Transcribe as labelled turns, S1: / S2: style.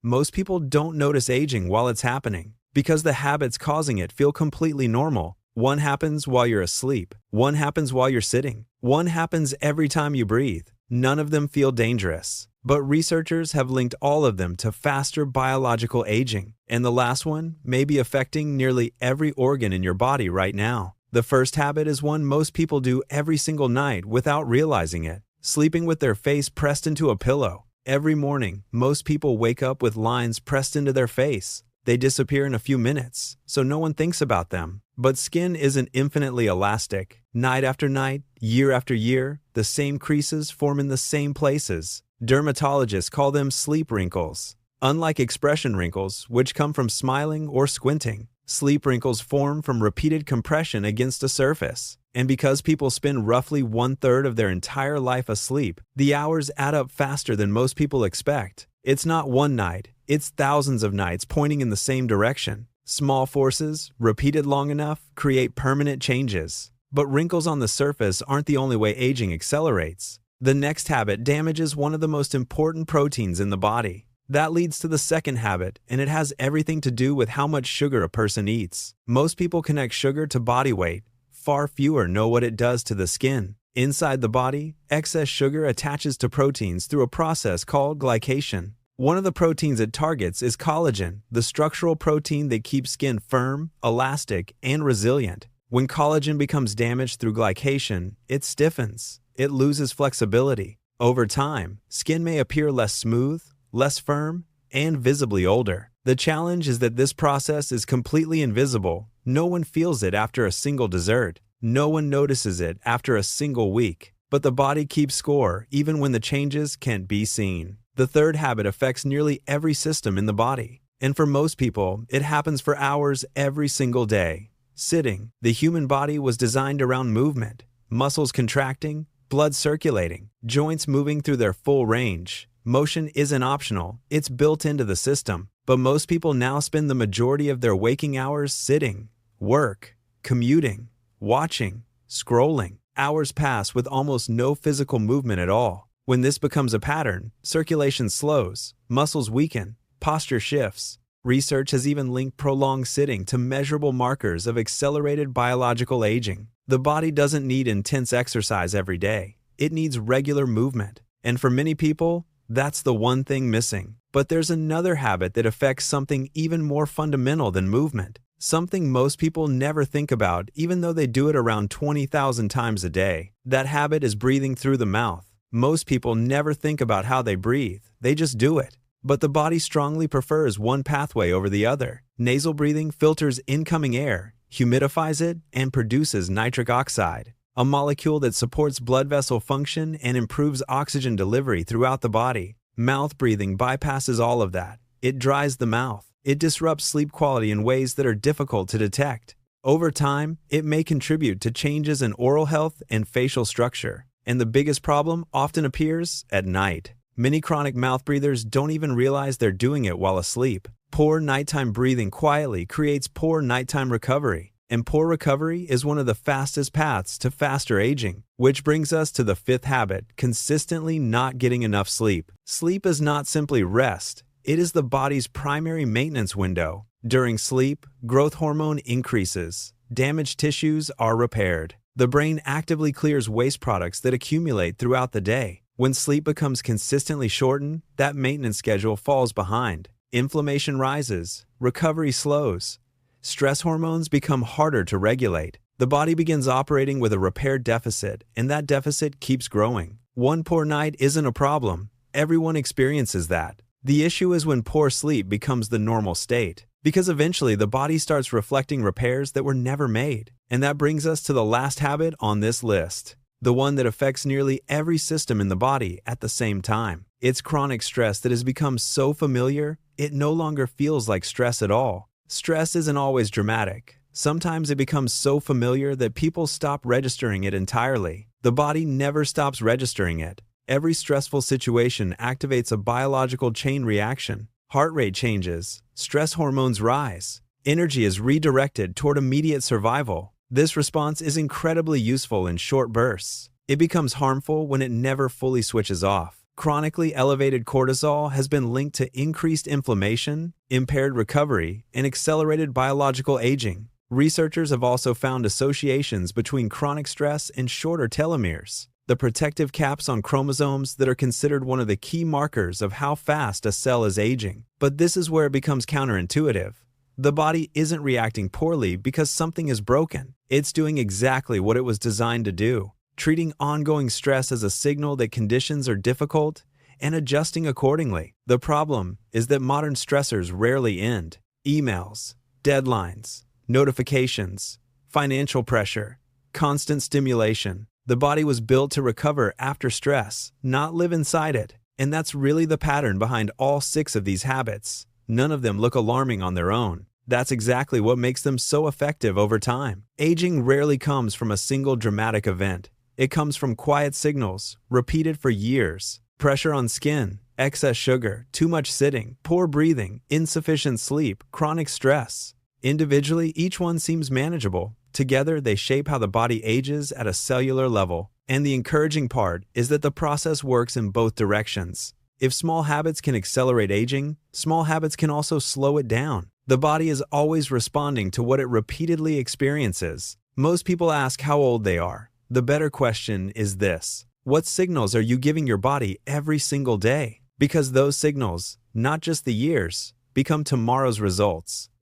S1: Most people don't notice aging while it's happening because the habits causing it feel completely normal. One happens while you're asleep. One happens while you're sitting. One happens every time you breathe. None of them feel dangerous. But researchers have linked all of them to faster biological aging. And the last one may be affecting nearly every organ in your body right now. The first habit is one most people do every single night without realizing it. Sleeping with their face pressed into a pillow. Every morning, most people wake up with lines pressed into their face. They disappear in a few minutes, so no one thinks about them. But skin isn't infinitely elastic. Night after night, year after year, the same creases form in the same places. Dermatologists call them sleep wrinkles. Unlike expression wrinkles, which come from smiling or squinting, sleep wrinkles form from repeated compression against a surface. And because people spend roughly 1/3 of their entire life asleep, the hours add up faster than most people expect. It's not one night, it's thousands of nights pointing in the same direction. Small forces, repeated long enough, create permanent changes. But wrinkles on the surface aren't the only way aging accelerates. The next habit damages one of the most important proteins in the body. That leads to the second habit, and it has everything to do with how much sugar a person eats. Most people connect sugar to body weight. Far fewer know what it does to the skin. Inside the body, excess sugar attaches to proteins through a process called glycation. One of the proteins it targets is collagen, the structural protein that keeps skin firm, elastic, and resilient. When collagen becomes damaged through glycation, it stiffens. It loses flexibility. Over time, skin may appear less smooth, less firm, and visibly older. The challenge is that this process is completely invisible. No one feels it after a single dessert. No one notices it after a single week. But the body keeps score even when the changes can't be seen. The third habit affects nearly every system in the body. And for most people, it happens for hours every single day. Sitting. The human body was designed around movement. Muscles contracting, blood circulating, joints moving through their full range. Motion isn't optional, it's built into the system. But most people now spend the majority of their waking hours sitting, work, commuting, watching, scrolling. Hours pass with almost no physical movement at all. When this becomes a pattern, circulation slows, muscles weaken, posture shifts. Research has even linked prolonged sitting to measurable markers of accelerated biological aging. The body doesn't need intense exercise every day. It needs regular movement. And for many people, that's the one thing missing. But there's another habit that affects something even more fundamental than movement. Something most people never think about, even though they do it around 20,000 times a day. That habit is breathing through the mouth. Most people never think about how they breathe. They just do it. But the body strongly prefers one pathway over the other. Nasal breathing filters incoming air, humidifies it, and produces nitric oxide, a molecule that supports blood vessel function and improves oxygen delivery throughout the body. Mouth breathing bypasses all of that. It dries the mouth. It disrupts sleep quality in ways that are difficult to detect. Over time, it may contribute to changes in oral health and facial structure. And the biggest problem often appears at night. Many chronic mouth breathers don't even realize they're doing it while asleep. Poor nighttime breathing quietly creates poor nighttime recovery. And poor recovery is one of the fastest paths to faster aging. Which brings us to the fifth habit, consistently not getting enough sleep. Sleep is not simply rest. It is the body's primary maintenance window. During sleep, growth hormone increases. Damaged tissues are repaired. The brain actively clears waste products that accumulate throughout the day. When sleep becomes consistently shortened, that maintenance schedule falls behind. Inflammation rises, recovery slows. Stress hormones become harder to regulate. The body begins operating with a repair deficit, and that deficit keeps growing. One poor night isn't a problem. Everyone experiences that. The issue is when poor sleep becomes the normal state, because eventually the body starts reflecting repairs that were never made. And that brings us to the last habit on this list, the one that affects nearly every system in the body at the same time. It's chronic stress that has become so familiar, it no longer feels like stress at all. Stress isn't always dramatic. Sometimes it becomes so familiar that people stop registering it entirely. The body never stops registering it. Every stressful situation activates a biological chain reaction. Heart rate changes, stress hormones rise, energy is redirected toward immediate survival. This response is incredibly useful in short bursts. It becomes harmful when it never fully switches off. Chronically elevated cortisol has been linked to increased inflammation, impaired recovery, and accelerated biological aging. Researchers have also found associations between chronic stress and shorter telomeres, the protective caps on chromosomes that are considered one of the key markers of how fast a cell is aging. But this is where it becomes counterintuitive. The body isn't reacting poorly because something is broken. It's doing exactly what it was designed to do, treating ongoing stress as a signal that conditions are difficult and adjusting accordingly. The problem is that modern stressors rarely end. Emails, deadlines, notifications, financial pressure, constant stimulation. The body was built to recover after stress, not live inside it. And that's really the pattern behind all 6 of these habits. None of them look alarming on their own. That's exactly what makes them so effective over time. Aging rarely comes from a single dramatic event. It comes from quiet signals, repeated for years. Pressure on skin, excess sugar, too much sitting, poor breathing, insufficient sleep, chronic stress. Individually, each one seems manageable. Together, they shape how the body ages at a cellular level. And the encouraging part is that the process works in both directions. If small habits can accelerate aging, small habits can also slow it down. The body is always responding to what it repeatedly experiences. Most people ask how old they are. The better question is this: what signals are you giving your body every single day? Because those signals, not just the years, become tomorrow's results.